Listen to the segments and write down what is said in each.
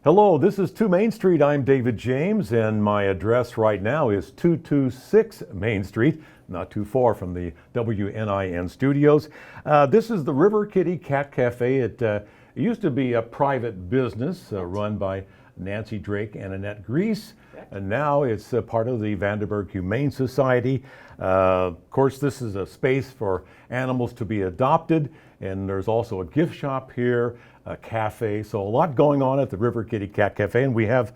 Hello, this is 2 Main Street. I'm David James, and my address right now is 226 Main Street, not too far from the WNIN studios. This is the River Kitty Cat Cafe. It used to be a private business run by Nancy Drake and Annette Grease, and now it's a part of the Vanderburgh Humane Society. Of course, this is a space for animals to be adopted, and there's also a gift shop here, a cafe, so a lot going on at the River Kitty Cat Cafe, and we have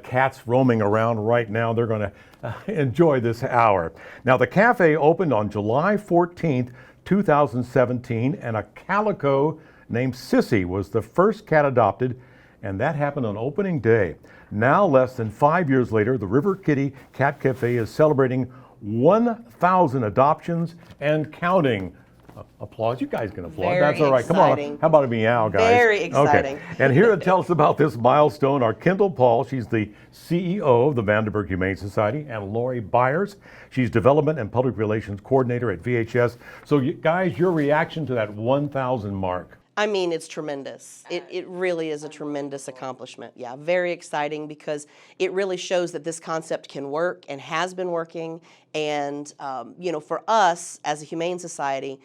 cats roaming around right now. They're going to enjoy this hour. Now, the cafe opened on July 14th, 2017, and a calico named Sissy was the first cat adopted, and that happened on opening day. Now, less than 5 years later, the River Kitty Cat Cafe is celebrating 1,000 adoptions and counting. Applause. You guys can applaud. Very That's all right. exciting. Come on. How about a meow, guys? Very exciting. Okay. And here to tell us about this milestone are Kendall Paul. She's the CEO of the Vanderburgh Humane Society, and Lori Byers. She's Development and Public Relations Coordinator at VHS. So, guys, your reaction to that 1,000 mark? I mean, it's tremendous. It really is a tremendous accomplishment. Yeah, very exciting because it really shows that this concept can work and has been working. And, you know, for us as a humane society,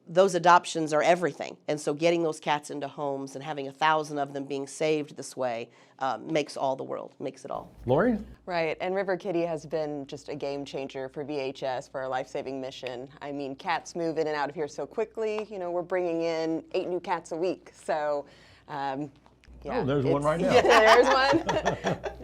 those adoptions are everything. And so getting those cats into homes and having 1,000 of them being saved this way makes all the world, makes it all. Lori? Right, and River Kitty has been just a game changer for VHS, for our life-saving mission. I mean, cats move in and out of here so quickly. You know, we're bringing in 8 new cats a week. So, yeah. Oh, there's one right now. Yeah, there's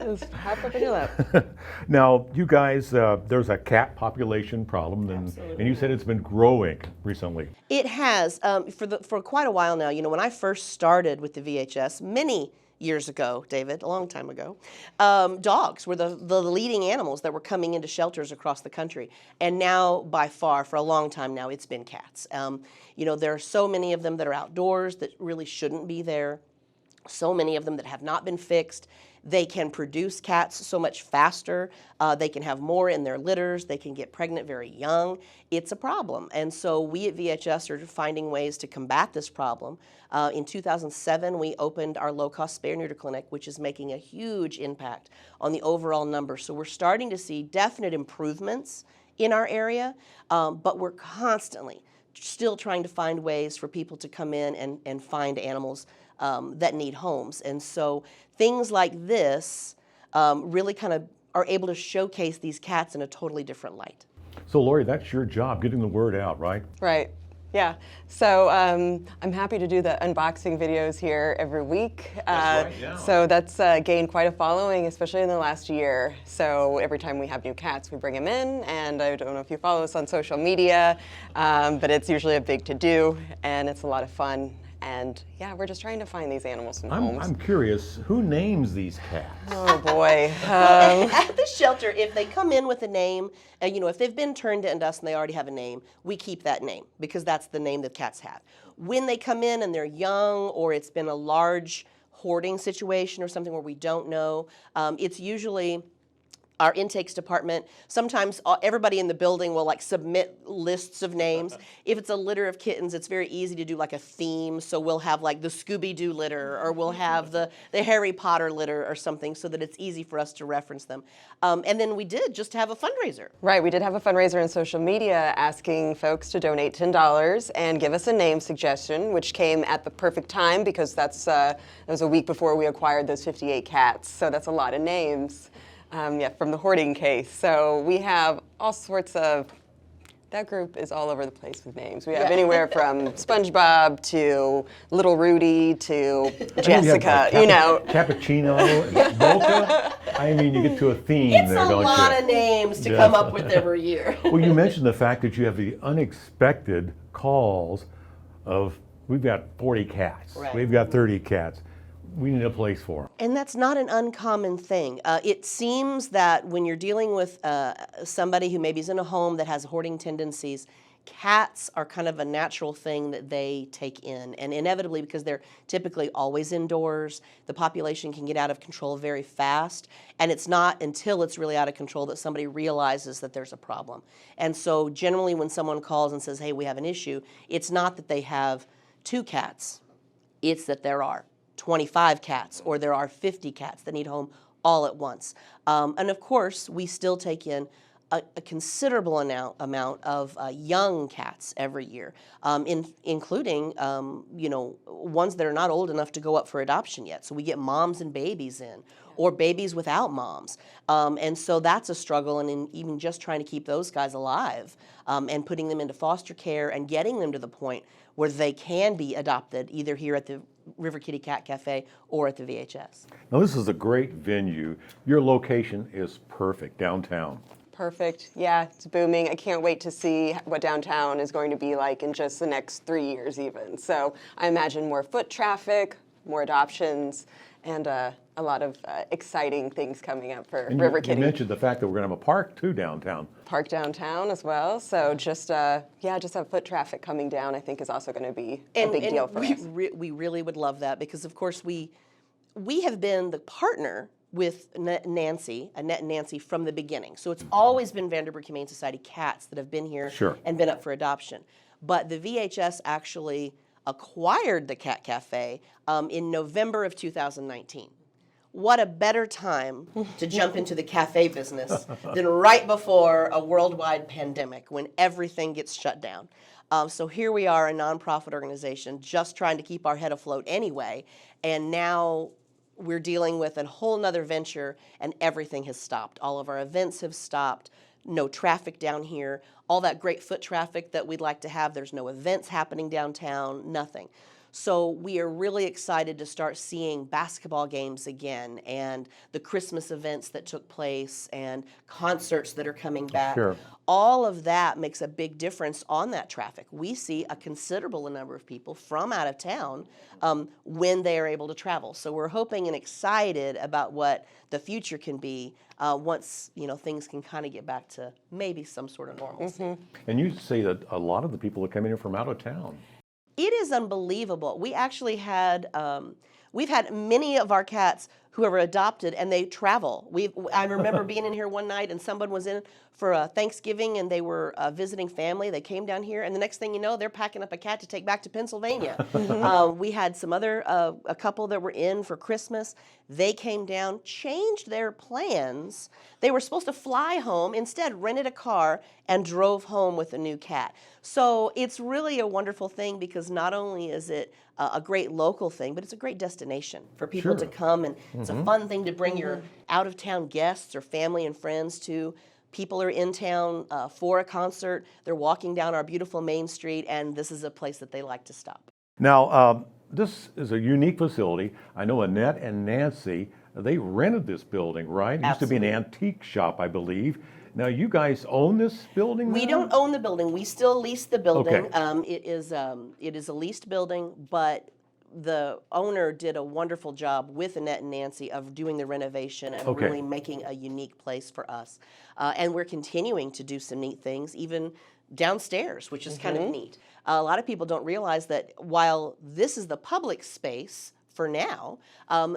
one. Just hop up and do that. Now, you guys, there's a cat population problem, and you said it's been growing recently. It has, for quite a while now. You know, when I first started with the VHS, many years ago, David, a long time ago, dogs were the leading animals that were coming into shelters across the country. And now, by far, for a long time now, it's been cats. You know, there are so many of them that are outdoors that really shouldn't be there. So many of them that have not been fixed. They can produce cats so much faster. They can have more in their litters. They can get pregnant very young. It's a problem. And so we at VHS are finding ways to combat this problem. In 2007, we opened our low-cost spay or neuter clinic, which is making a huge impact on the overall number. So we're starting to see definite improvements in our area, but we're constantly still trying to find ways for people to come in and find animals that need homes. And so things like this really kind of are able to showcase these cats in a totally different light. So, Lori, that's your job, getting the word out, right? Right. Yeah. So I'm happy to do the unboxing videos here every week. That's right, yeah. So that's gained quite a following, especially in the last year. So every time we have new cats, we bring them in. And I don't know if you follow us on social media, but it's usually a big to-do, and it's a lot of fun. And yeah, we're just trying to find these animals in homes. I'm curious, who names these cats? Oh boy. At the shelter, if they come in with a name, you know, if they've been turned into us and they already have a name, we keep that name because that's the name that cats have. When they come in and they're young, or it's been a large hoarding situation or something where we don't know, it's usually our intakes department. Sometimes everybody in the building will like submit lists of names. If it's a litter of kittens, it's very easy to do like a theme. So we'll have like the Scooby-Doo litter, or we'll have the Harry Potter litter or something, so that it's easy for us to reference them. And then we did just have a fundraiser. Right, we did have a fundraiser on social media asking folks to donate $10 and give us a name suggestion, which came at the perfect time because that was a week before we acquired those 58 cats. So that's a lot of names. Yeah, from the hoarding case. So we have all sorts of, that group is all over the place with names. We have anywhere from SpongeBob to Little Rudy to Jessica, you know. Cappuccino and Mocha. I mean, you get to a theme It's there, don't you? It's a lot of names to come up with every year. Well, you mentioned the fact that you have the unexpected calls of, we've got 40 cats, Right. We've got 30 cats. We need a place for them. And that's not an uncommon thing. It seems that when you're dealing with somebody who maybe is in a home that has hoarding tendencies, cats are kind of a natural thing that they take in. And inevitably, because they're typically always indoors, the population can get out of control very fast. And it's not until it's really out of control that somebody realizes that there's a problem. And so generally when someone calls and says, hey, we have an issue, it's not that they have 2 cats. It's that there are 25 cats or there are 50 cats that need a home all at once. And of course, we still take in a considerable amount of young cats every year, including ones that are not old enough to go up for adoption yet. So we get moms and babies in, or babies without moms, and so that's a struggle. And even just trying to keep those guys alive and putting them into foster care and getting them to the point where they can be adopted, either here at the River Kitty Cat Cafe or at the VHS. Now this is a great venue. Your location is perfect downtown. Perfect. Yeah, it's booming. I can't wait to see what downtown is going to be like in just the next 3 years even. So I imagine more foot traffic, more adoptions, and a lot of exciting things coming up for And River Kitty. You mentioned the fact that we're going to have a park too downtown. Park downtown as well. So just have foot traffic coming down, I think is also going to be a big deal for us. We really would love that because, of course, we have been the partner with Annette and Nancy from the beginning. So it's always been Vanderburgh Humane Society cats that have been here Sure. and been up for adoption. But the VHS actually acquired the Cat Cafe in November of 2019. What a better time to jump into the cafe business than right before a worldwide pandemic when everything gets shut down. So here we are, a nonprofit organization, just trying to keep our head afloat anyway, and now we're dealing with a whole nother venture and everything has stopped. All of our events have stopped, no traffic down here, all that great foot traffic that we'd like to have, there's no events happening downtown, nothing. So we are really excited to start seeing basketball games again and the Christmas events that took place and concerts that are coming back. Sure. All of that makes a big difference on that traffic. We see a considerable number of people from out of town when they are able to travel. So we're hoping and excited about what the future can be once things can kind of get back to maybe some sort of normalcy. Mm-hmm. And you say that a lot of the people are coming in from out of town. It is unbelievable. We actually had, we've had many of our cats who are adopted and they travel. I remember being in here one night and someone was in for a Thanksgiving and they were visiting family. They came down here and the next thing you know, they're packing up a cat to take back to Pennsylvania. We had some other, a couple that were in for Christmas. They came down, changed their plans. They were supposed to fly home, instead rented a car and drove home with a new cat. So it's really a wonderful thing because not only is it a great local thing, but it's a great destination for people Sure. to come, and it's a fun thing to bring your out-of-town guests or family and friends to. People are in town for a concert, they're walking down our beautiful Main Street, and this is a place that they like to stop. Now, this is a unique facility. I know Annette and Nancy, they rented this building, right? It used to be an antique shop, I believe. Now, you guys own this building We now? don't own the building. We still lease the building. Okay. It is a leased building, but the owner did a wonderful job with Annette and Nancy of doing the renovation and Okay. really making a unique place for us. And we're continuing to do some neat things, even downstairs, which is kind of neat. A lot of people don't realize that while this is the public space for now,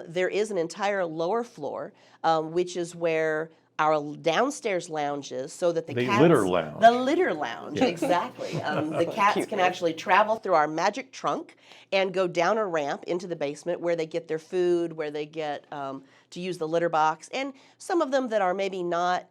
there is an entire lower floor, which is where our downstairs lounges, so that the cats... litter lounge. The litter lounge, exactly. The cats can actually travel through our magic trunk and go down a ramp into the basement where they get their food, where they get to use the litter box. And some of them that are maybe not...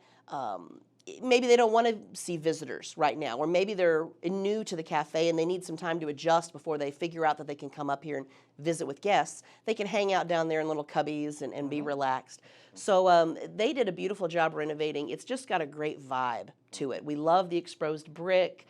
maybe they don't want to see visitors right now, or maybe they're new to the cafe and they need some time to adjust before they figure out that they can come up here and visit with guests. They can hang out down there in little cubbies and be relaxed. So they did a beautiful job renovating. It's just got a great vibe to it. We love the exposed brick.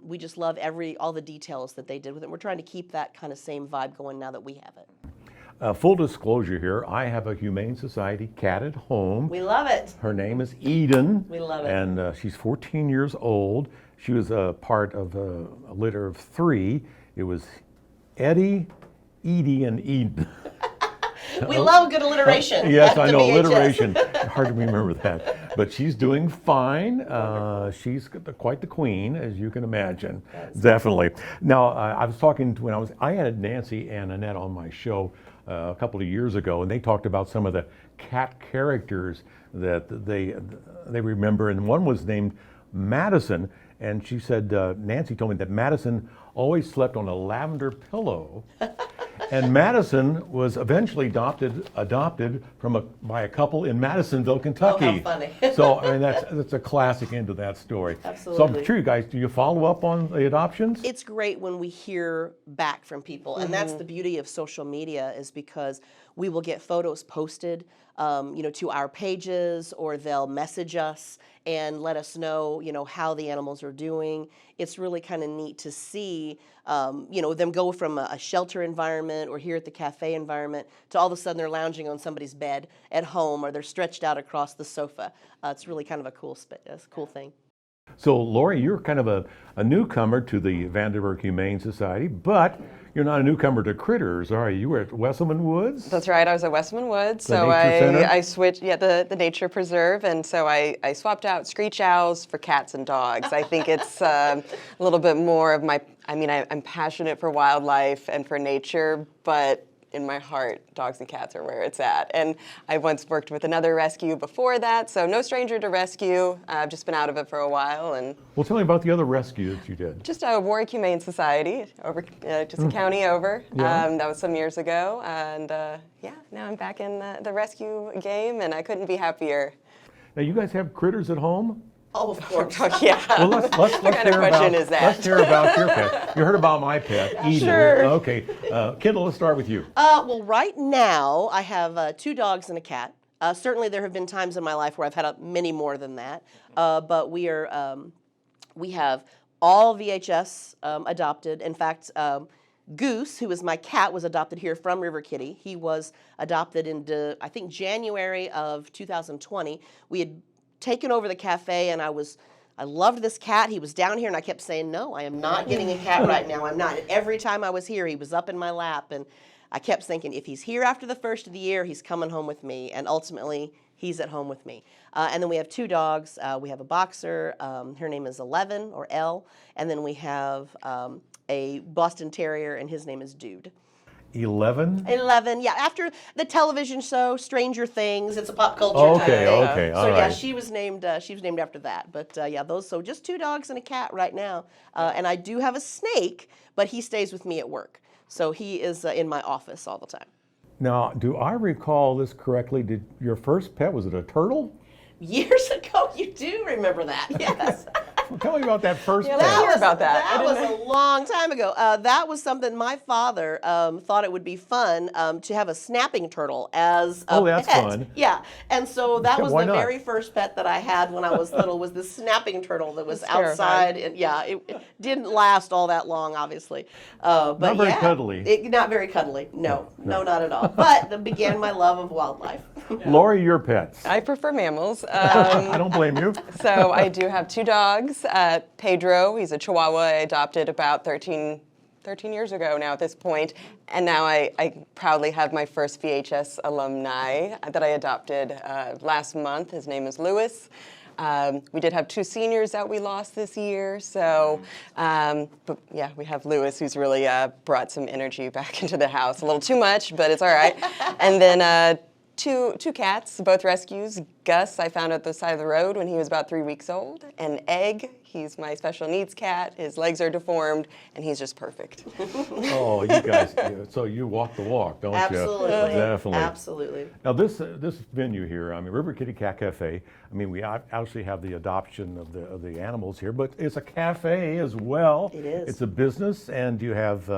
We just love all the details that they did with it. We're trying to keep that kind of same vibe going now that we have it. Full disclosure here, I have a Humane Society cat at home. We love it. Her name is Eden. We love it. And she's 14 years old. She was a part of a litter of 3. It was Eddie, Edie, and Eden. We love good alliteration. Yes, at I the know, VHS. alliteration. Hard to remember that. But she's doing fine. She's quite the queen, as you can imagine. Definitely. Now, I was talking I had Nancy and Annette on my show a couple of years ago, and they talked about some of the cat characters that they remember, and one was named Madison, and she said, Nancy told me that Madison always slept on a lavender pillow. And Madison was eventually adopted by a couple in Madisonville, Kentucky. Oh, how funny. So I mean that's a classic end to that story. Absolutely. So I'm sure you guys, do you follow up on the adoptions? It's great when we hear back from people, and that's the beauty of social media, is because we will get photos posted, to our pages, or they'll message us and let us know, how the animals are doing. It's really kind of neat to see, them go from a shelter environment or here at the cafe environment to all of a sudden they're lounging on somebody's bed at home, or they're stretched out across the sofa. It's really kind of a cool thing. So Lori, you're kind of a newcomer to the Vanderburgh Humane Society, but you're not a newcomer to critters, are you? You were at Wesselman Woods? That's right. I was at Wesselman Woods, The so nature center? I switched. Yeah, the nature preserve, and so I swapped out screech owls for cats and dogs. I think it's a little bit more of my. I mean, I'm passionate for wildlife and for nature, but in my heart, dogs and cats are where it's at. And I once worked with another rescue before that, so no stranger to rescue. I've just been out of it for a while. And Well, tell me about the other rescue that you did. just Warwick Humane Society, over just a county over. Yeah. That was some years ago, and now I'm back in the rescue game, and I couldn't be happier. Now, you guys have critters at home? Oh, of course. Yeah. Well, let's What kind of hear question about, is that? Let's hear about your pet. You heard about my pet, Edith. Sure. Okay, Kendall, let's start with you. Well, right now I have 2 dogs and a cat. Certainly, there have been times in my life where I've had many more than that. But we have all VHS adopted. In fact, Goose, who is my cat, was adopted here from River Kitty. He was adopted in, I think, January of 2020. We had taken over the cafe, and I loved this cat. He was down here, and I kept saying, no, I am not getting a cat right now. I'm not. And every time I was here, he was up in my lap, and I kept thinking, if he's here after the first of the year, he's coming home with me. And ultimately, he's at home with me. And then we have 2 dogs. We have a boxer. Her name is 11, or Elle. And then we have a Boston Terrier, and his name is Dude. 11? 11, yeah. After the television show Stranger Things, it's a pop culture Okay, type thing. okay, So all yeah, right. she was named after that. But yeah, those. So just 2 dogs and a cat right now. And I do have a snake, but he stays with me at work. So he is in my office all the time. Now, do I recall this correctly? Did your first pet, was it a turtle? Years ago, you do remember that? Yes. Well, tell me about that first Yeah, pet. let's hear about that. That was a long time ago. That was something my father thought it would be fun to have a snapping turtle as a Oh, that's pet. fun. Yeah, and so that was Why the not? very first pet that I had when I was little, was this snapping turtle that was That's terrifying. outside. And yeah, it didn't last all that long, obviously. But Not very yeah, cuddly. not very cuddly. No, not at all. But that began my love of wildlife. Lori, your pets. I prefer mammals. I don't blame you. So I do have 2 dogs. Pedro, he's a Chihuahua I adopted about 13 years ago now at this point. And now I proudly have my first VHS alumni that I adopted last month. His name is Lewis. We did have 2 seniors that we lost this year. So, but yeah, we have Lewis, who's really brought some energy back into the house. A little too much, but it's all right. And then two cats, both rescues. Gus, I found at the side of the road when he was about 3 weeks old. And Egg, he's my special needs cat. His legs are deformed, and he's just perfect. Oh, you guys, so you walk the walk, don't Absolutely. you? Definitely. Absolutely. Now this venue here, I mean, River Kitty Cat Cafe, I mean, we actually have the adoption of the animals here, but it's a cafe as well. It is. It's a business, and you have,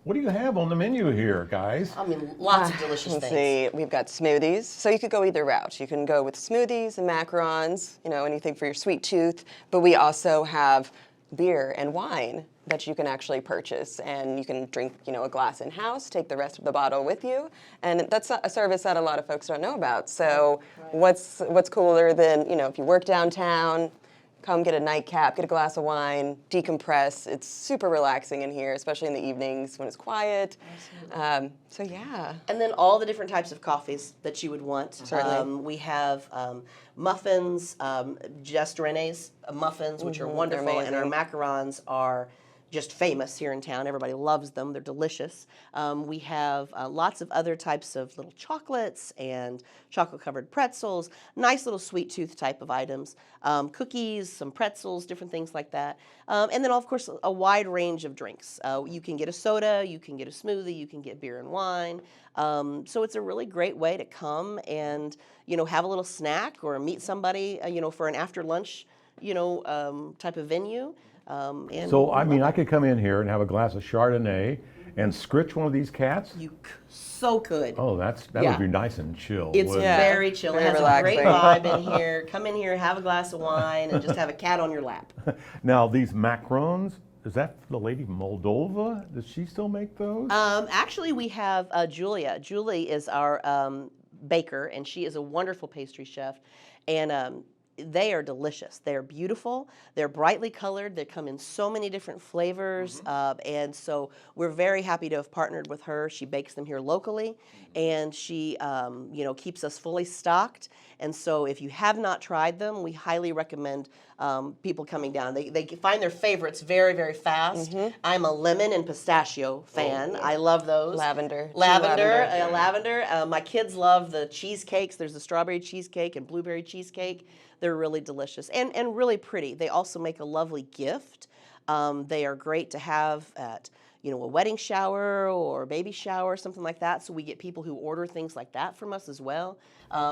what do you have on the menu here, guys? I mean, lots of delicious Let's things. see, we've got smoothies. So you could go either route. You can go with smoothies and macarons, anything for your sweet tooth. But we also have beer and wine that you can actually purchase, and you can drink, a glass in-house, take the rest of the bottle with you, and that's a service that a lot of folks don't know about. So what's cooler than, if you work downtown, come get a nightcap, get a glass of wine, decompress. It's super relaxing in here, especially in the evenings when it's quiet. So yeah. And then all the different types of coffees that you would want. Certainly. We have muffins, Just Renee's muffins, which are wonderful, and our amazing. macarons are just famous here in town. Everybody loves them. They're delicious. We have lots of other types of little chocolates and chocolate-covered pretzels, nice little sweet tooth type of items, cookies, some pretzels, different things like that. And then, of course, a wide range of drinks. You can get a soda, you can get a smoothie, you can get beer and wine. So it's a really great way to come and, have a little snack or meet somebody, for an after lunch, type of venue. So, I mean, I could come in here and have a glass of Chardonnay and scritch one of these cats? You so could. Oh, that Yeah. would be nice and chill. It's wouldn't it? very chill. Very It has relaxing. a great vibe in here. Come in here, have a glass of wine, and just have a cat on your lap. Now, these macarons, is that the lady from Moldova? Does she still make those? Actually, we have Julia. Julie is our baker, and she is a wonderful pastry chef. And they are delicious. They're beautiful. They're brightly colored. They come in so many different flavors. And so we're very happy to have partnered with her. She bakes them here locally, and she keeps us fully stocked. And so if you have not tried them, we highly recommend people coming down. They find their favorites very, very fast. I'm a lemon and pistachio fan. I love those. Lavender. Lavender. My kids love the cheesecakes. There's the strawberry cheesecake and blueberry cheesecake. They're really delicious and really pretty. They also make a lovely gift. They are great to have at a wedding shower or a baby shower, something like that. So we get people who order things like that from us as well.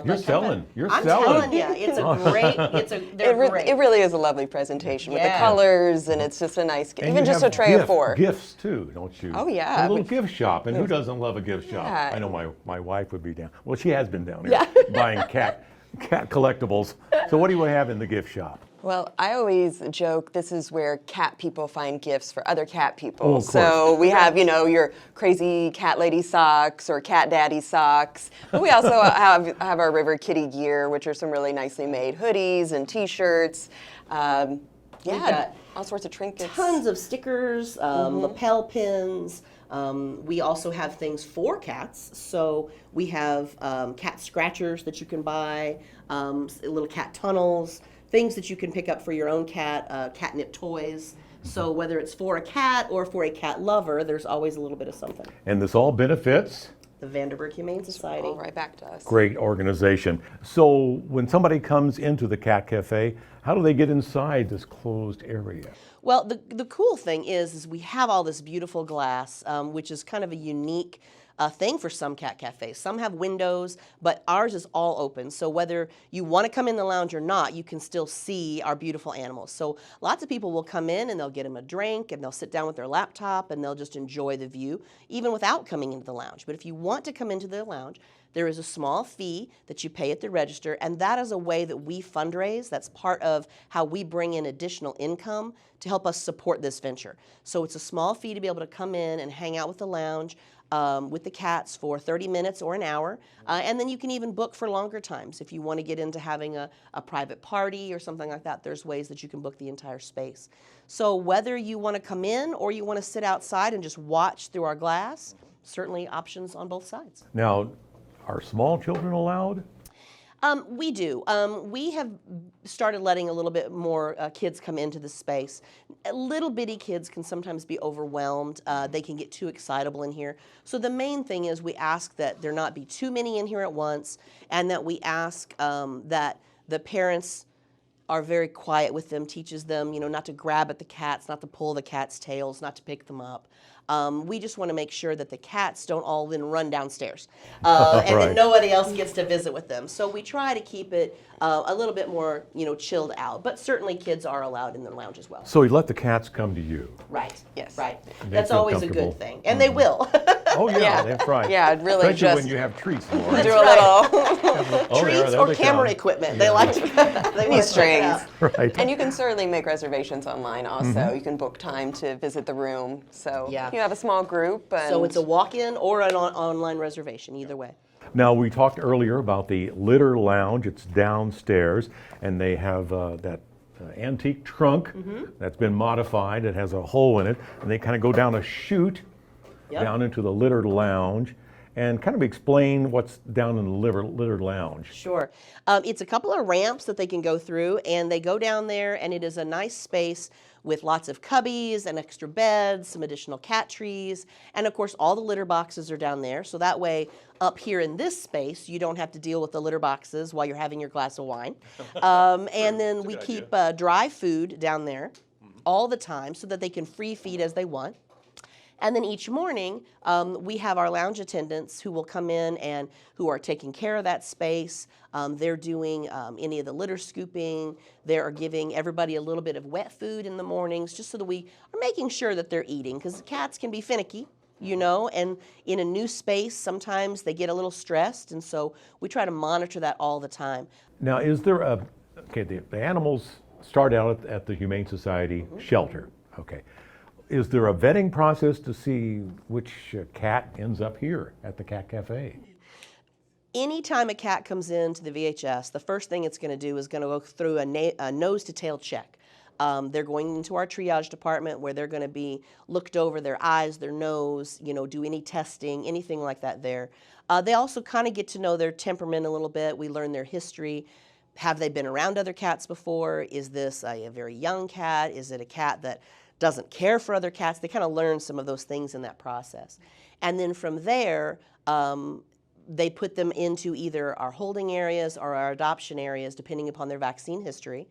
You're selling. I'm telling you, it's a great. They're great. It really is a lovely presentation with the Yeah. colors, and it's just a nice gift. And Even you just a have tray of 4. Gifts too, don't you? Oh, yeah. A little gift shop, and who doesn't love a gift shop? Yeah. I know my wife would be down. Well, she has been down here buying cat collectibles. So what do you have in the gift shop? Well, I always joke this is where cat people find gifts for other cat people. Oh, of so we have, your crazy cat lady socks or cat daddy socks. But we also have our River Kitty gear, which are some really nicely made hoodies and T-shirts. got all sorts of trinkets. Tons of stickers, lapel pins. We also have things for cats. So we have cat scratchers that you can buy, little cat tunnels, things that you can pick up for your own cat, catnip toys. So whether it's for a cat or for a cat lover, there's always a little bit of something. And this all benefits The Vanderburgh Humane Society. All right back to us. great organization. So when somebody comes into the Cat Cafe, how do they get inside this closed area? Well, the cool thing is we have all this beautiful glass, which is kind of a unique thing for some cat cafes. Some have windows, but ours is all open. So whether you want to come in the lounge or not, you can still see our beautiful animals. So lots of people will come in and they'll get them a drink and they'll sit down with their laptop and they'll just enjoy the view, even without coming into the lounge. But if you want to come into the lounge, there is a small fee that you pay at the register, and that is a way that we fundraise. That's part of how we bring in additional income to help us support this venture. So it's a small fee to be able to come in and hang out with the lounge with the cats for 30 minutes or an hour. And then you can even book for longer times. If you want to get into having a private party or something like that, there's ways that you can book the entire space. So whether you want to come in or you want to sit outside and just watch through our glass, certainly options on both sides. Now, are small children allowed? We do. We have started letting a little bit more kids come into the space. Little bitty kids can sometimes be overwhelmed. They can get too excitable in here. So the main thing is we ask that there not be too many in here at once, and that we ask that the parents are very quiet with them, teaches them, not to grab at the cats, not to pull the cats' tails, not to pick them up. We just want to make sure that the cats don't all then run downstairs and Right. then nobody else gets to visit with them. So we try to keep it a little bit more, chilled out. But certainly kids are allowed in the lounge as well. So you let the cats come to you. Right. Yes. Right. They That's feel always a comfortable. good thing. And they will. Oh yeah, Yeah. that's right. Yeah, it really Especially just when you have treats for them. do a right. little Oh, Treats there or they camera come. equipment. They like to they want these to check it strings. out. Right. And you can certainly make reservations online also. You can book time to visit the room. So Yeah. you have a small group. And So it's a walk-in or an online reservation, either way. Now, we talked earlier about the litter lounge. It's downstairs, and they have that antique trunk that's been modified. It has a hole in it, and they kind of go down a chute Yep. down into the litter lounge. and kind of explain what's down in the litter lounge. Sure. It's a couple of ramps that they can go through, and they go down there, and it is a nice space with lots of cubbies and extra beds, some additional cat trees, and of course all the litter boxes are down there. So that way, up here in this space, you don't have to deal with the litter boxes while you're having your glass of wine. And then we keep dry food down there all the time so that they can free feed as they want. And then each morning, we have our lounge attendants who will come in and who are taking care of that space. They're doing any of the litter scooping. They're giving everybody a little bit of wet food in the mornings, just so that we are making sure that they're eating, because cats can be finicky, you know, and in a new space, sometimes they get a little stressed, and so we try to monitor that all the time. Now, is there the animals start out at the Humane Society shelter, okay. Is there a vetting process to see which cat ends up here at the Cat Cafe? Anytime a cat comes into the VHS, the first thing it's going to do is going to go through a nose to tail check. They're going into our triage department where they're going to be looked over, their eyes, their nose, you know, do any testing, anything like that there. They also kind of get to know their temperament a little bit. We learn their history. Have they been around other cats before? Is this a very young cat? Is it a cat that doesn't care for other cats? They kind of learn some of those things in that process. And then from there, they put them into either our holding areas or our adoption areas, depending upon their vaccine history.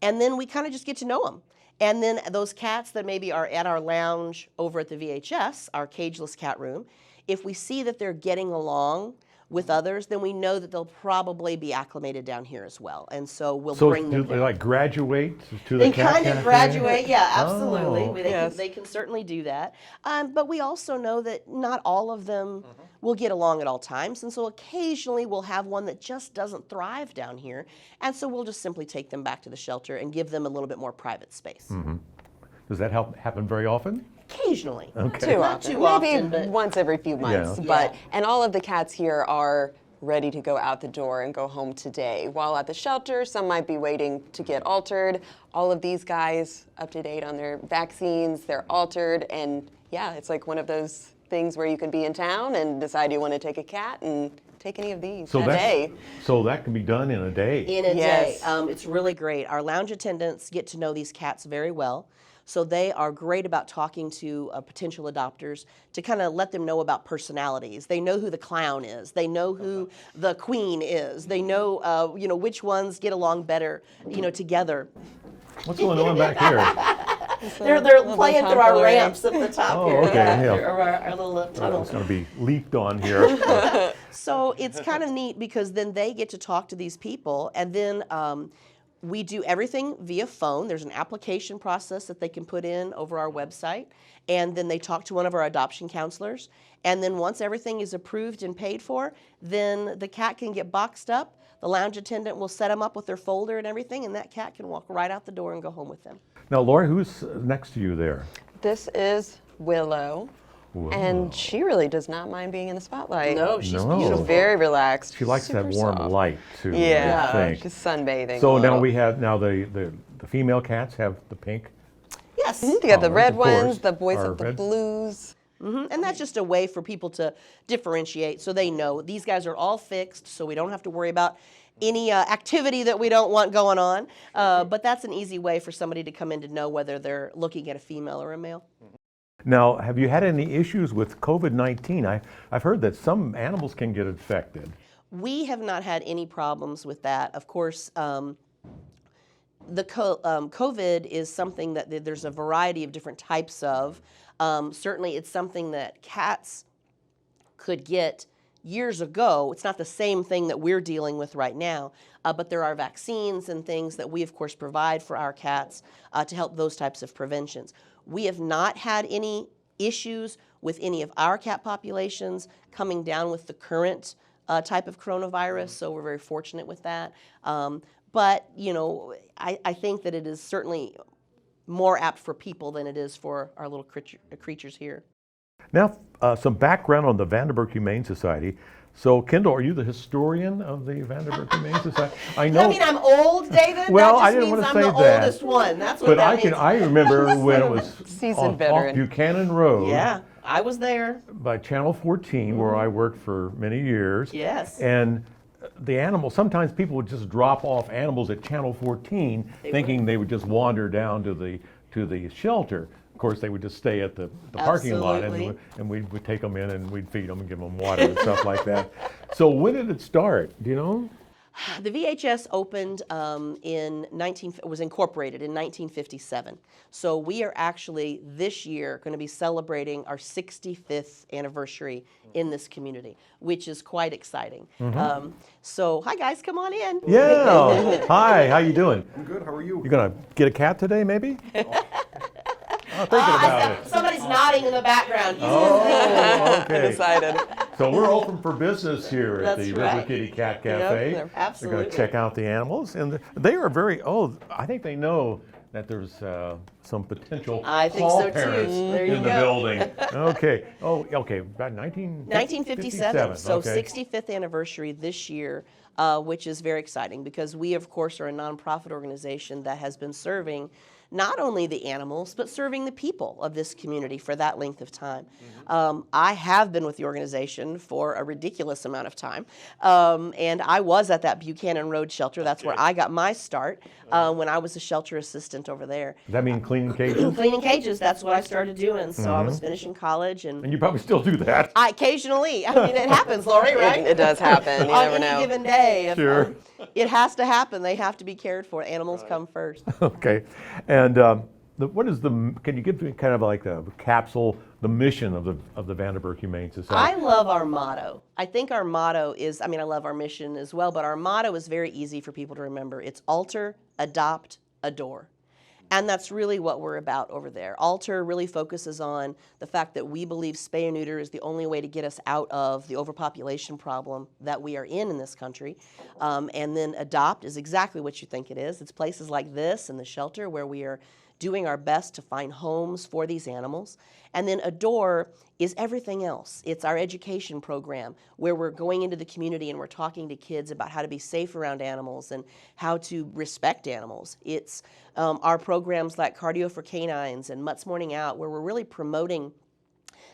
And then we kind of just get to know them. And then those cats that maybe are at our lounge over at the VHS, our cageless cat room, if we see that they're getting along with others, then we know that they'll probably be acclimated down here as well. And so we'll bring them do they down. like graduate to the Cat They kind of Cafe? graduate, yeah, absolutely. Oh. They can certainly do that. But we also know that not all of them will get along at all times. And so occasionally we'll have one that just doesn't thrive down here. And so we'll just simply take them back to the shelter and give them a little bit more private space. Does that happen very often? Occasionally. Okay. Not too Maybe often, but once every few months. Yeah. But and all of the cats here are ready to go out the door and go home today. While at the shelter, some might be waiting to get altered. All of these guys up to date on their vaccines, they're altered, and yeah, it's like one of those things where you can be in town and decide you want to take a cat and take any of these in a day. So that can be done in a day. in a Yes. day. It's really great. Our lounge attendants get to know these cats very well. So they are great about talking to potential adopters to kind of let them know about personalities. They know who the clown is. They know who the queen is. They know, you know, which ones get along better, you know, together. What's going on back here? They're playing through our ramps at the top Oh, here. okay, yeah. Or our little tunnel. It's going to be leaked on here. So it's kind of neat because then they get to talk to these people, and then we do everything via phone. There's an application process that they can put in over our website, and then they talk to one of our adoption counselors. And then once everything is approved and paid for, then the cat can get boxed up. The lounge attendant will set them up with their folder and everything, and that cat can walk right out the door and go home with them. Now, Laura, who's next to you there? This is Willow. And she really does not mind being in the spotlight. No, she's No. She's beautiful. very relaxed. She likes super that warm soft. light too. Yeah, I think. she's sunbathing. So a now little. we have the female cats have the pink. Yes. You got the colors, red of course, ones, the boys are have the red. blues. And that's just a way for people to differentiate so they know these guys are all fixed, so we don't have to worry about any activity that we don't want going on. But that's an easy way for somebody to come in to know whether they're looking at a female or a male. Now, have you had any issues with COVID-19? I've heard that some animals can get infected. We have not had any problems with that. Of course, the COVID is something that there's a variety of different types of. Certainly, it's something that cats could get years ago. It's not the same thing that we're dealing with right now, but there are vaccines and things that we, of course, provide for our cats to help those types of preventions. We have not had any issues with any of our cat populations coming down with the current type of coronavirus, so we're very fortunate with that. But, you know, I think that it is certainly more apt for people than it is for our little creatures here. Now, some background on the Vanderburgh Humane Society. So, Kendall, are you the historian of the Vanderburgh Humane Society? I know. Does that mean I'm old, David? Well, that I just didn't means want to I'm say the that. oldest one. That's what But that means. I remember when it was Seasoned off veteran. Buchanan Road. Yeah. I was there. by Channel 14, where I worked for many years. Yes. And the animals, sometimes people would just drop off animals at Channel 14 thinking they would just wander down to the shelter. Of course, they would just stay at the parking lot, Absolutely. and we would take them in and we'd feed them and give them water and stuff like that. So when did it start? Do you know? The VHS opened was incorporated in 1957. So we are actually this year going to be celebrating our 65th anniversary in this community, which is quite exciting. So hi guys, come on in. Yeah. Hi, how you doing? I'm good. How are you? You gonna get a cat today, maybe? I'm thinking about it. Somebody's nodding in the background. Oh, okay. Decided. So we're open for business here at That's the right. River Kitty Cat Cafe. Yep, We're absolutely. going to check out the animals, and they are very. Oh, I think they know that there's some potential I think paw so, too. parents There you in the go. building. Okay. Oh, okay. About 1957, so okay. 65th anniversary this year, which is very exciting because we, of course, are a nonprofit organization that has been serving not only the animals, but serving the people of this community for that length of time. I have been with the organization for a ridiculous amount of time, and I was at that Buchanan Road shelter. That's where I got my start when I was a shelter assistant over there. Does that mean cleaning cages? Cleaning cages, that's what I started doing. So I was finishing college, and And you probably still do that. I occasionally, I mean, it happens, Lori, right? It does happen. You On never any know. given day. Sure. It has to happen. They have to be cared for. Animals come first. Okay. And what is can you give me kind of like the capsule, the mission of the Vanderburgh Humane I Society? love our motto. I think our motto is, I love our mission as well, but our motto is very easy for people to remember. It's alter, adopt, adore. And that's really what we're about over there. Alter really focuses on the fact that we believe spay and neuter is the only way to get us out of the overpopulation problem that we are in this country. And then adopt is exactly what you think it is. It's places like this and the shelter where we are doing our best to find homes for these animals. And then adore is everything else. It's our education program where we're going into the community and we're talking to kids about how to be safe around animals and how to respect animals. It's our programs like Cardio for Canines and Mutt's Morning Out, where we're really promoting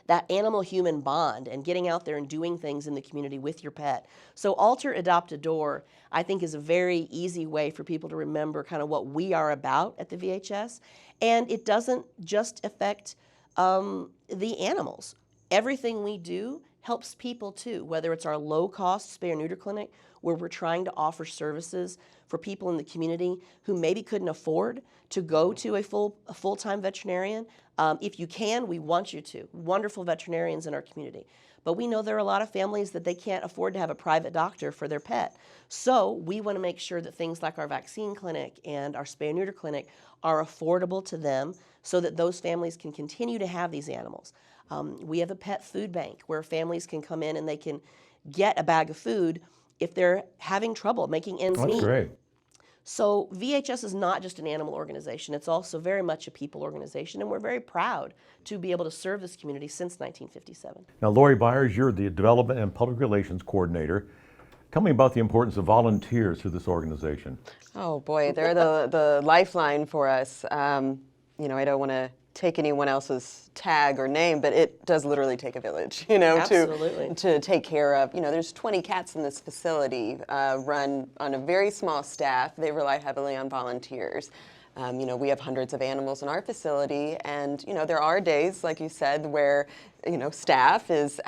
that animal-human bond and getting out there and doing things in the community with your pet. So alter, adopt, adore, I think is a very easy way for people to remember kind of what we are about at the VHS. And it doesn't just affect the animals. Everything we do helps people too, whether it's our low-cost spay or neuter clinic, where we're trying to offer services for people in the community who maybe couldn't afford to go to a full-time veterinarian. If you can, we want you to. Wonderful veterinarians in our community. But we know there are a lot of families that they can't afford to have a private doctor for their pet. So we want to make sure that things like our vaccine clinic and our spay and neuter clinic are affordable to them so that those families can continue to have these animals. We have a pet food bank where families can come in and they can get a bag of food if they're having trouble making ends meet. That's great. So VHS is not just an animal organization, it's also very much a people organization, and we're very proud to be able to serve this community since 1957. Now, Lori Byers, you're the Development and Public Relations Coordinator. Tell me about the importance of volunteers to this organization. Oh boy, they're the lifeline for us. You know, I don't want to take anyone else's tag or name, but it does literally take a village, you know, Absolutely. to take care of. You know, there's 20 cats in this facility, run on a very small staff. They rely heavily on volunteers. You know, we have hundreds of animals in our facility, and you know, there are days, like you said, where you know, staff is,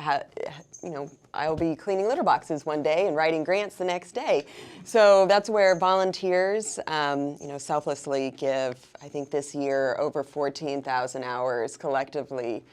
you know, I'll be cleaning litter boxes one day and writing grants the next day. So that's where volunteers, you know, selflessly give, I think this year, over 14,000 hours collectively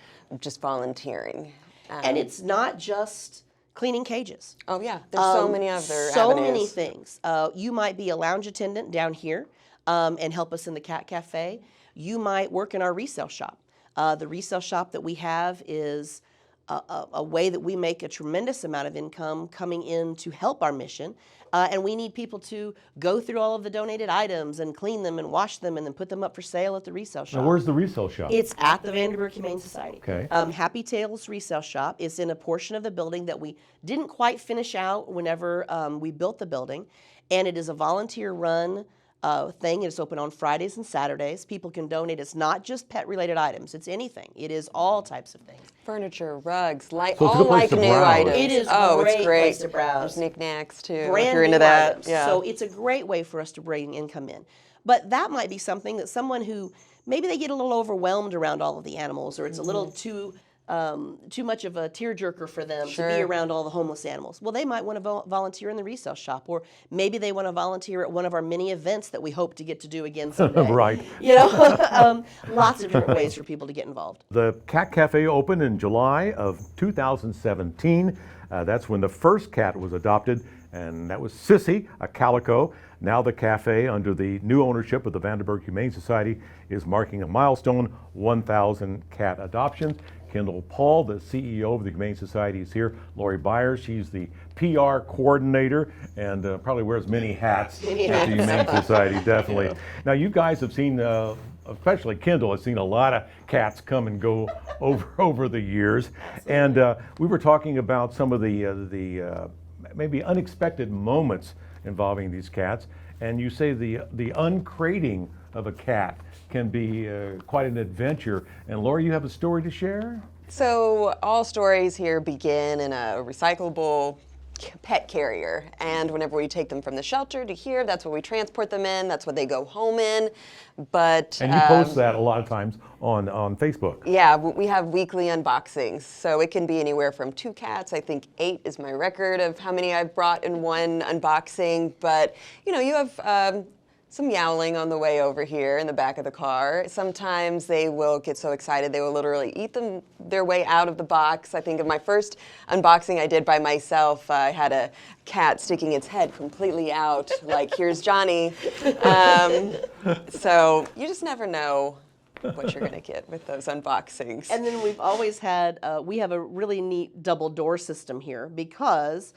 just volunteering. And it's not just cleaning cages. Oh yeah, there's so many other So avenues. many things. You might be a lounge attendant down here and help us in the cat cafe. You might work in our resale shop. The resale shop that we have is a way that we make a tremendous amount of income coming in to help our mission. And we need people to go through all of the donated items and clean them and wash them and then put them up for sale at the resale shop. Now, where's the resale shop? It's at the Vanderburgh Humane Society. Okay. Happy Tales Resale Shop is in a portion of the building that we didn't quite finish out whenever we built the building. And it is a volunteer-run thing. It's open on Fridays and Saturdays. People can donate. It's not just pet-related items. It's anything. It is all types of things. Furniture, rugs, So it's a all good place like to new browse. items. It is oh, great it's great. place to browse. There's knickknacks too. if Brand you're into new that. items. Yeah. So it's a great way for us to bring income in. But that might be something that someone who maybe they get a little overwhelmed around all of the animals, or it's a little too much of a tearjerker for them to be Sure. around all the homeless animals. Well, they might want to volunteer in the resale shop, or maybe they want to volunteer at one of our many events that we hope to get to do again someday. Right. You know, lots of different ways for people to get involved. The Cat Cafe opened in July of 2017. That's when the first cat was adopted, and that was Sissy, a calico. Now the cafe, under the new ownership of the Vanderburgh Humane Society, is marking a milestone, 1,000 cat adoptions. Kendall Paul, the CEO of the Humane Society, is here. Lori Byers, she's the PR coordinator and probably wears many hats at the Humane Society, definitely. Yeah. Now you guys have seen, especially Kendall, has seen a lot of cats come and go over the years. And we were talking about some of the maybe unexpected moments involving these cats. And you say the uncrating of a cat can be quite an adventure. And Laura, you have a story to share? So all stories here begin in a recyclable pet carrier, and whenever we take them from the shelter to here, that's what we transport them in, that's what they go home in. But And you post that a lot of times on Facebook. yeah, we have weekly unboxings, so it can be anywhere from 2 cats. I think 8 is my record of how many I've brought in one unboxing. But you know, you have some yowling on the way over here in the back of the car. Sometimes they will get so excited they will literally eat their way out of the box. I think of my first unboxing I did by myself, I had a cat sticking its head completely out, like, here's Johnny. So you just never know what you're gonna get with those unboxings. And then we've always had, we have a really neat double door system here, because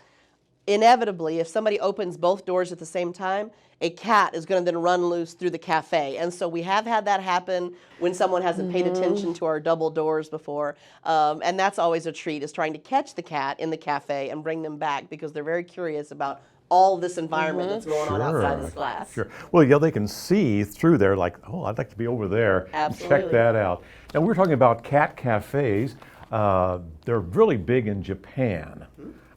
inevitably, if somebody opens both doors at the same time, a cat is going to then run loose through the cafe. And so we have had that happen when someone hasn't paid attention to our double doors before. And that's always a treat, is trying to catch the cat in the cafe and bring them back, because they're very curious about all this environment that's going on outside this glass. Sure. Well, yeah, they can see through there, like, oh, I'd like to be over there. Absolutely. Check that out. And we're talking about cat cafes. They're really big in Japan.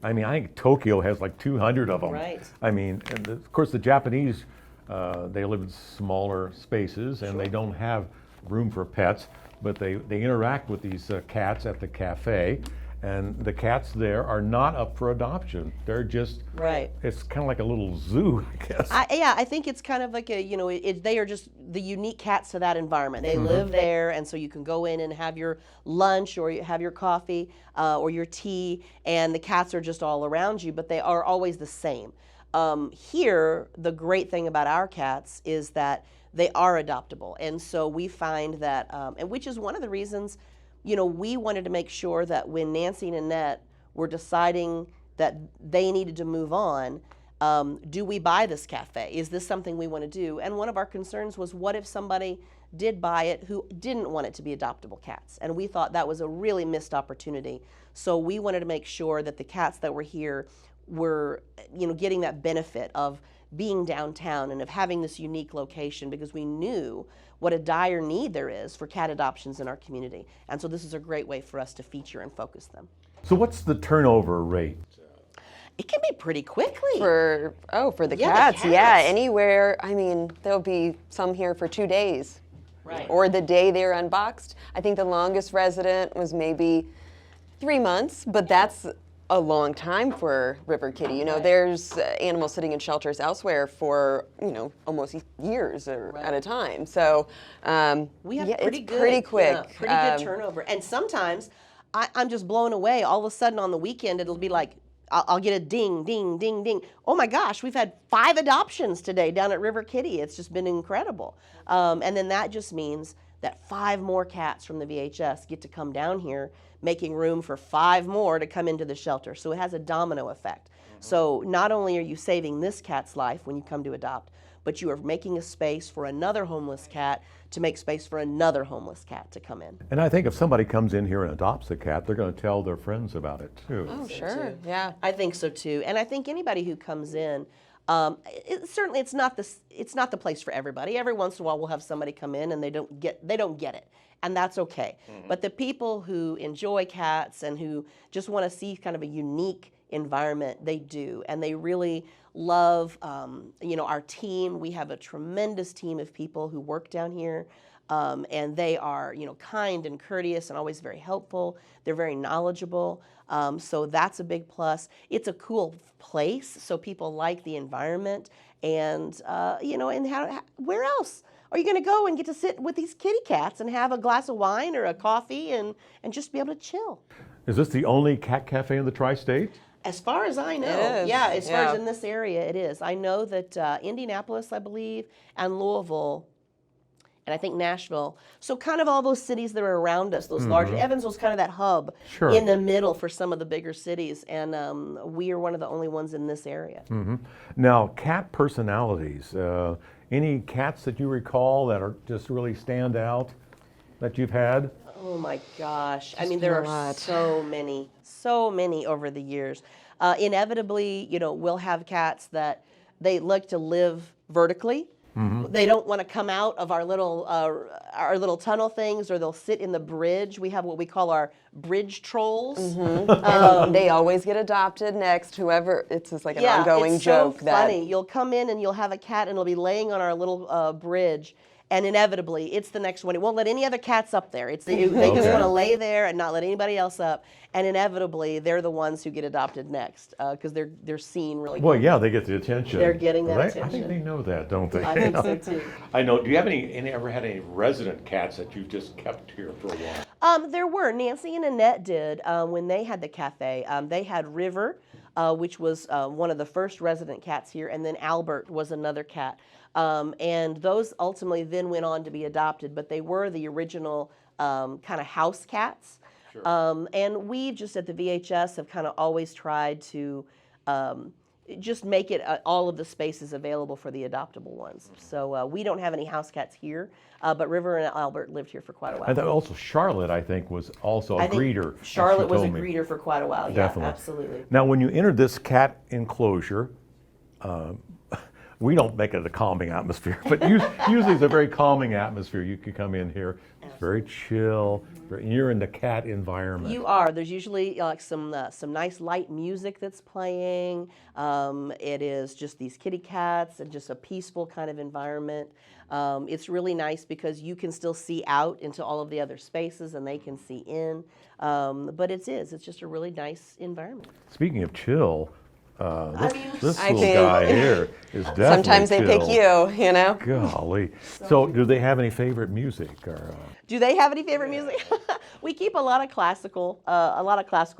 I mean, I think Tokyo has like 200 of them. Right. I mean, and of course, the Japanese, they live in smaller spaces and they don't have room for pets, but they interact with these cats at the cafe. And the cats there are not up for adoption. They're just, Right. it's kind of like a little zoo, I guess. I think it's kind of like a, you know, they are just the unique cats to that environment. They live there, and so you can go in and have your lunch, or you have your coffee, or your tea, and the cats are just all around you, but they are always the same. Here, the great thing about our cats is that they are adoptable, and so we find that, and which is one of the reasons, you know, we wanted to make sure that when Nancy and Annette were deciding that they needed to move on, do we buy this cafe? Is this something we want to do? And one of our concerns was, what if somebody did buy it who didn't want it to be adoptable cats? And we thought that was a really missed opportunity. So we wanted to make sure that the cats that were here were, you know, getting that benefit of being downtown and of having this unique location, because we knew what a dire need there is for cat adoptions in our community. And so this is a great way for us to feature and focus them. So what's the turnover rate? It can be pretty quickly. For the Yeah, the cats, yeah, cats. anywhere. I mean, there'll be some here for 2 days. Right. Or the day they're unboxed. I think the longest resident was maybe 3 months, but that's a long time for River Kitty. You know, Right. there's animals sitting in shelters elsewhere for, you know, almost years or at a time. So We have yeah, pretty it's good, pretty quick. yeah, pretty good turnover. And sometimes I'm just blown away. All of a sudden on the weekend, it'll be like, I'll get a ding, ding, ding, ding. Oh my gosh, we've had 5 adoptions today down at River Kitty. It's just been incredible. And then that just means that 5 more cats from the VHS get to come down here, making room for 5 more to come into the shelter. So it has a domino effect. So not only are you saving this cat's life when you come to adopt, but you are making a space for another homeless cat to make space for another homeless cat to come in. And I think if somebody comes in here and adopts a cat, they're going to tell their friends about it too. Oh, sure, yeah. I think so too. And I think anybody who comes in, Certainly, it's not the place for everybody. Every once in a while, we'll have somebody come in and they don't get it, and that's okay. But the people who enjoy cats and who just want to see kind of a unique environment, they do, and they really love our team. We have a tremendous team of people who work down here. And they are, kind and courteous and always very helpful. They're very knowledgeable, so that's a big plus. It's a cool place, so people like the environment. And and where else are you going to go and get to sit with these kitty cats and have a glass of wine or a coffee and just be able to chill? Is this the only cat cafe in the tri-state? As far as I know, It is. yeah. As far Yeah. as in this area, it is. I know that Indianapolis, I believe, and Louisville. And I think Nashville. So kind of all those cities that are around us, those large. Evansville's kind of that hub Sure. in the middle for some of the bigger cities. And we are one of the only ones in this area. Now, cat personalities. Any cats that you recall that are just really stand out that you've had? Oh my gosh. I mean, been there a are lot. so many over the years. Inevitably, we'll have cats that they like to live vertically. They don't want to come out of our little tunnel things, or they'll sit in the bridge. We have what we call our bridge trolls. They always get adopted next. Whoever, it's just like an Yeah, ongoing it's joke so that funny. You'll come in and you'll have a cat, and it'll be laying on our little bridge, and inevitably, it's the next one. It won't let any other cats up there. They just Okay. want to lay there and not let anybody else up. And inevitably, they're the ones who get adopted next because they're seen really. Well, good. yeah, they get the attention. They're getting that I attention. think they know that, don't they? I think so too. I know. Do you have ever had any resident cats that you've just kept here for a while? There were. Nancy and Annette did when they had the cafe. They had River, which was one of the first resident cats here, and then Albert was another cat. And those ultimately then went on to be adopted, but they were the original kind of house cats. Sure. And we just at the VHS have kind of always tried to just make it all of the spaces available for the adoptable ones. So we don't have any house cats here, but River and Albert lived here for quite a while. And also Charlotte, I think, was also a I think greeter. as Charlotte she was a told me. greeter for quite a while. Definitely. Yeah, absolutely. Now, when you entered this cat enclosure, we don't make it a calming atmosphere, but usually it's a very calming atmosphere. You can come in here, it's very chill. You're in the cat environment. You are. There's usually like some nice light music that's playing. It is just these kitty cats and just a peaceful kind of environment. It's really nice because you can still see out into all of the other spaces and they can see in. But it's just a really nice environment. Speaking of chill, this I little think- guy here is definitely sometimes they pick chill. you, Golly. So do they have any favorite music? Or, Do they have any favorite music? We keep a lot of classical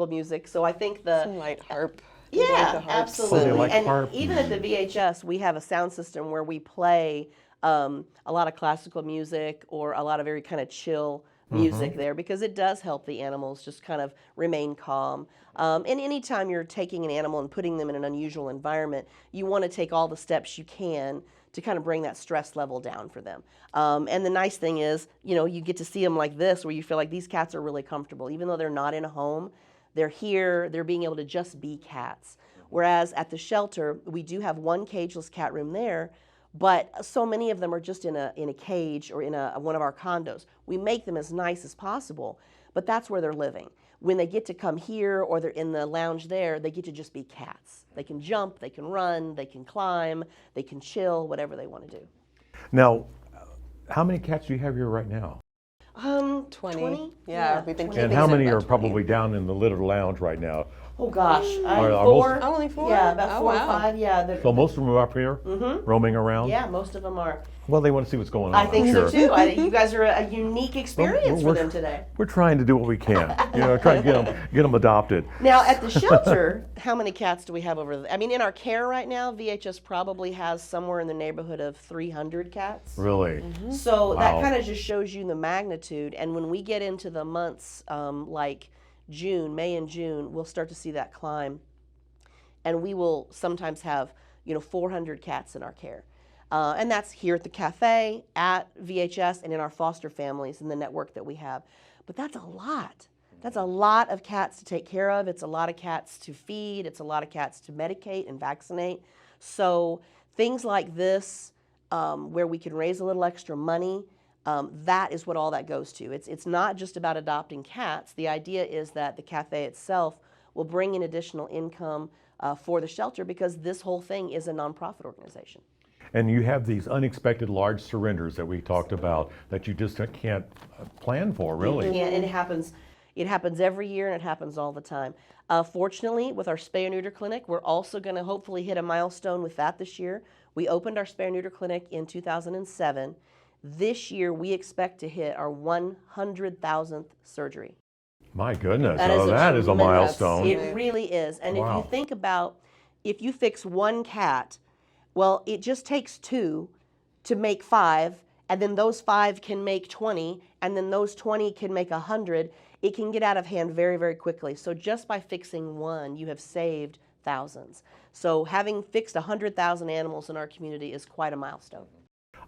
music. So I think Some light harp. We Yeah, like the harps. absolutely. Oh, they like and harp even at the VHS, we have a sound system where we play a lot of classical music or a lot of very kind of chill music there because it does help the animals just kind of remain calm. And anytime you're taking an animal and putting them in an unusual environment, you want to take all the steps you can to kind of bring that stress level down for them. And the nice thing is, you get to see them like this where you feel like these cats are really comfortable. Even though they're not in a home, they're here, they're being able to just be cats. Whereas at the shelter, we do have one cageless cat room there, but so many of them are just in a cage or in one of our condos. We make them as nice as possible, but that's where they're living. When they get to come here or they're in the lounge there, they get to just be cats. They can jump, they can run, they can climb, they can chill, whatever they want to do. now, how many cats do you have here right now? 20. Yeah, we've been 20. keeping And how it many about are 20. probably down in the litter lounge right now? Oh gosh, Are four. Oh, only 4? Yeah, about Oh, 4 or wow. 5. Yeah, So most of them are up here, roaming around? yeah, most of them are. Well, they want to see what's going on. I think I'm so sure. too. You guys are a unique experience for we're- them today. We're trying to do what we can. Trying to get them adopted. Now, at the shelter, how many cats do we have over there? I mean, in our care right now, VHS probably has somewhere in the neighborhood of 300 cats. Really? So Wow. that kind of just shows you the magnitude. And when we get into the months like May and June, we'll start to see that climb. And we will sometimes have, 400 cats in our care. And that's here at the cafe, at VHS, and in our foster families in the network that we have. But that's a lot. That's a lot of cats to take care of. It's a lot of cats to feed. It's a lot of cats to medicate and vaccinate. So things like this, where we can raise a little extra money, that is what all that goes to. It's not just about adopting cats. The idea is that the cafe itself will bring in additional income for the shelter, because this whole thing is a nonprofit organization. And you have these unexpected large surrenders that we talked about that you just can't plan for, really. Yeah, and it happens every year, and it happens all the time. Fortunately, with our spay and neuter clinic, we're also going to hopefully hit a milestone with that this year. We opened our spay and neuter clinic in 2007. This year, we expect to hit our 100,000th surgery. My goodness, That is a milestone. It really is. And Wow. if you think about, if you fix one cat, well, it just takes 2 to make 5, and then those 5 can make 20, and then those 20 can make 100. It can get out of hand very, very quickly. So just by fixing one, you have saved thousands. So having fixed 100,000 animals in our community is quite a milestone.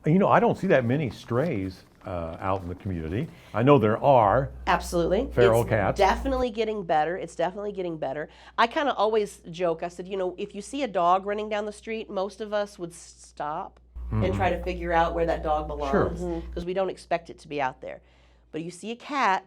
You know, I don't see that many strays out in the community. I know there are. Absolutely. Feral It's cats. definitely getting better. It's definitely getting better. I kind of always joke. I said, you know, if you see a dog running down the street, most of us would stop and try to figure out where that dog belongs, because we don't expect it to be out there. But you see a cat,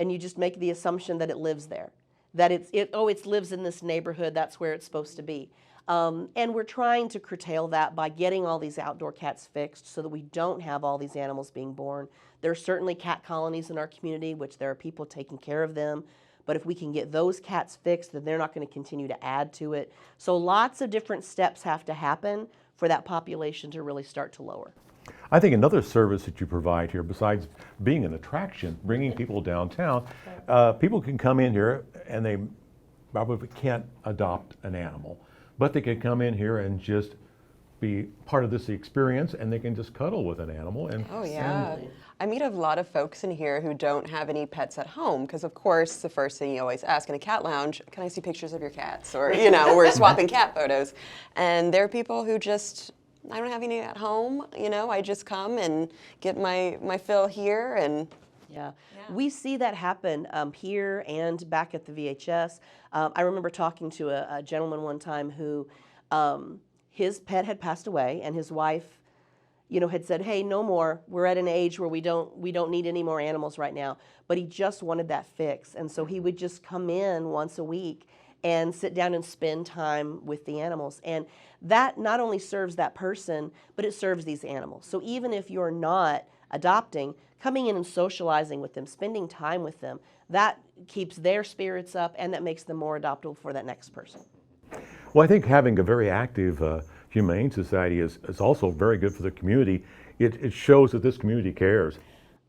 and you just make the assumption that it lives there, that it lives in this neighborhood. That's where it's supposed to be. And we're trying to curtail that by getting all these outdoor cats fixed so that we don't have all these animals being born. There are certainly cat colonies in our community, which there are people taking care of them. But if we can get those cats fixed, then they're not going to continue to add to it. So lots of different steps have to happen for that population to really start to lower. I think another service that you provide here, besides being an attraction, bringing people downtown, people can come in here and they probably can't adopt an animal, but they can come in here and just be part of this experience, and they can just cuddle with an animal. And Oh, yeah. I meet a lot of folks in here who don't have any pets at home, because of course the first thing you always ask in a cat lounge, can I see pictures of your cats? Or, you know, we're swapping cat photos. And there are people who just, I don't have any at home, you know, I just come and get my fill here. And Yeah, we see that happen here and back at the VHS. I remember talking to a gentleman one time who his pet had passed away, and his wife, you know, had said, "Hey, no more. We're at an age where we don't need any more animals right now." But he just wanted that fix, and so he would just come in once a week and sit down and spend time with the animals. And that not only serves that person, but it serves these animals. So even if you're not adopting, coming in and socializing with them, spending time with them, that keeps their spirits up, and that makes them more adoptable for that next person. well, I think having a very active Humane Society is also very good for the community. It shows that this community cares.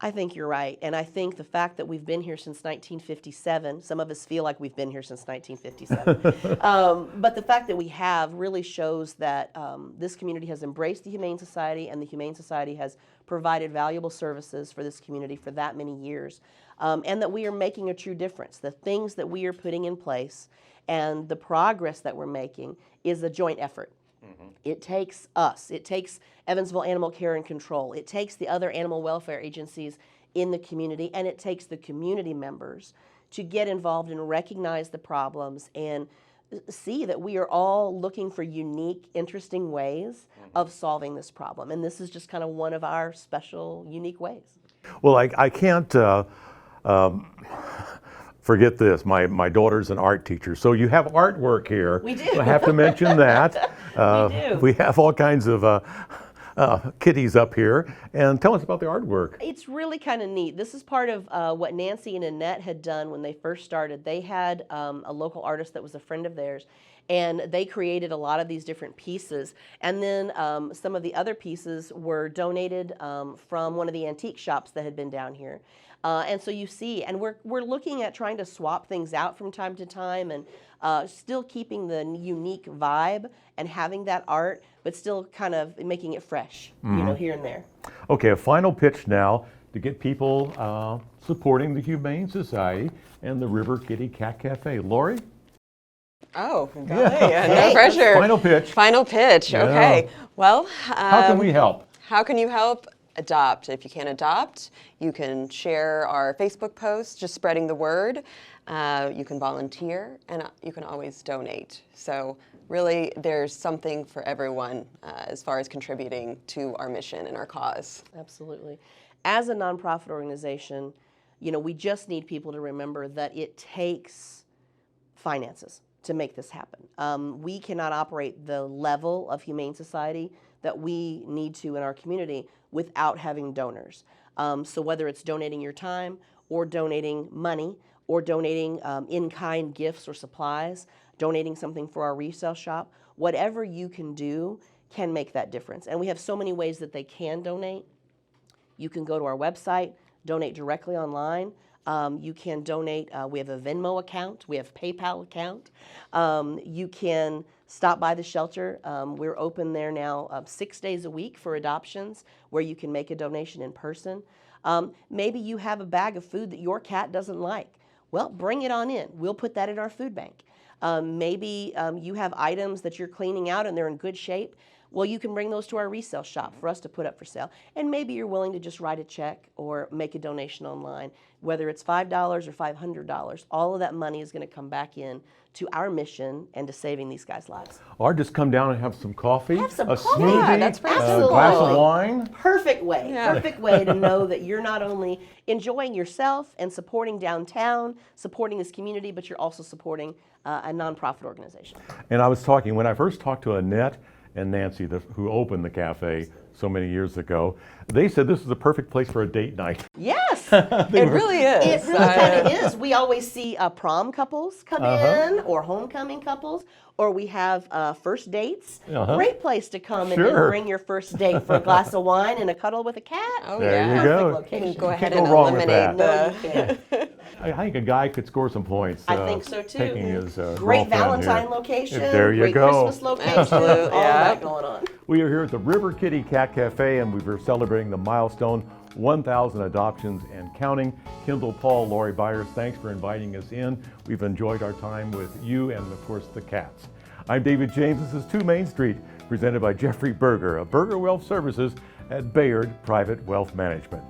I think you're right. And I think the fact that we've been here since 1957, some of us feel like we've been here since 1957, but the fact that we have really shows that this community has embraced the Humane Society, and the Humane Society has provided valuable services for this community for that many years, and that we are making a true difference. The things that we are putting in place and the progress that we're making is a joint effort. It takes us. It takes Evansville Animal Care and Control. It takes the other animal welfare agencies in the community, and it takes the community members to get involved and recognize the problems and see that we are all looking for unique, interesting ways of solving this problem. And this is just kind of one of our special, unique ways. Well, I can't forget this. My daughter's an art teacher, so you have artwork here. We do. I have to mention that. We do. We have all kinds of kitties up here. And tell us about the artwork. It's really kind of neat. This is part of what Nancy and Annette had done when they first started. They had a local artist that was a friend of theirs, and they created a lot of these different pieces. And then some of the other pieces were donated from one of the antique shops that had been down here. And so you see, and we're looking at trying to swap things out from time to time, and still keeping the unique vibe and having that art, but still kind of making it fresh, you know, here and there. Okay, a final pitch now to get people supporting the Humane Society and the River Kitty Cat Cafe. Lori? oh, golly, no pressure. Final pitch. Final pitch, Yeah. okay. Well, How can we help? how can you help? adopt. If you can't adopt, you can share our Facebook post, just spreading the word. You can volunteer, and you can always donate. So really, there's something for everyone as far as contributing to our mission and our cause. Absolutely. As a nonprofit organization, we just need people to remember that it takes finances to make this happen. We cannot operate the level of Humane Society that we need to in our community without having donors. So whether it's donating your time or donating money or donating in-kind gifts or supplies, donating something for our resale shop, whatever you can do can make that difference. And we have so many ways that they can donate. You can go to our website, donate directly online. You can donate, we have a Venmo account, we have a PayPal account. You can stop by the shelter. We're open there now 6 days a week for adoptions where you can make a donation in person. Maybe you have a bag of food that your cat doesn't like. Well, bring it on in. We'll put that in our food bank. Maybe you have items that you're cleaning out and they're in good shape. Well, you can bring those to our resale shop for us to put up for sale. And maybe you're willing to just write a check or make a donation online. Whether it's $5 or $500, all of that money is going to come back in to our mission and to saving these guys' lives. Or just come down and have some coffee, Have some a coffee. smoothie, Yeah, that's pretty a glass of Absolutely. wine. Perfect way Yeah. to know that you're not only enjoying yourself and supporting downtown, supporting this community, but you're also supporting a nonprofit organization. And I was talking, when I first talked to Annette and Nancy, who opened the cafe so many years ago, they said this is the perfect place for a date night. Yes, It really is. it really kind of is. We always see prom couples come in, or homecoming couples, or we have first dates. Great place to come and Sure. bring your first date for a glass of wine and a cuddle with a cat. Oh, There yeah. you Perfect go. You location. can go ahead Can't and go wrong with eliminate that. No, you can't. I think a guy could score some points. I think so too. Taking his Great girlfriend Valentine here. location. There you great go. Christmas location. Absolutely, all yeah. that going on. We are here at the River Kitty Cat Cafe, and we were celebrating the milestone 1,000 adoptions and counting. Kendall, Paul, Lori Byers, thanks for inviting us in. We've enjoyed our time with you and, of course, the cats. I'm David James. This is 2 Main Street, presented by Jeffrey Berger of Berger Wealth Services at Bayard Private Wealth Management.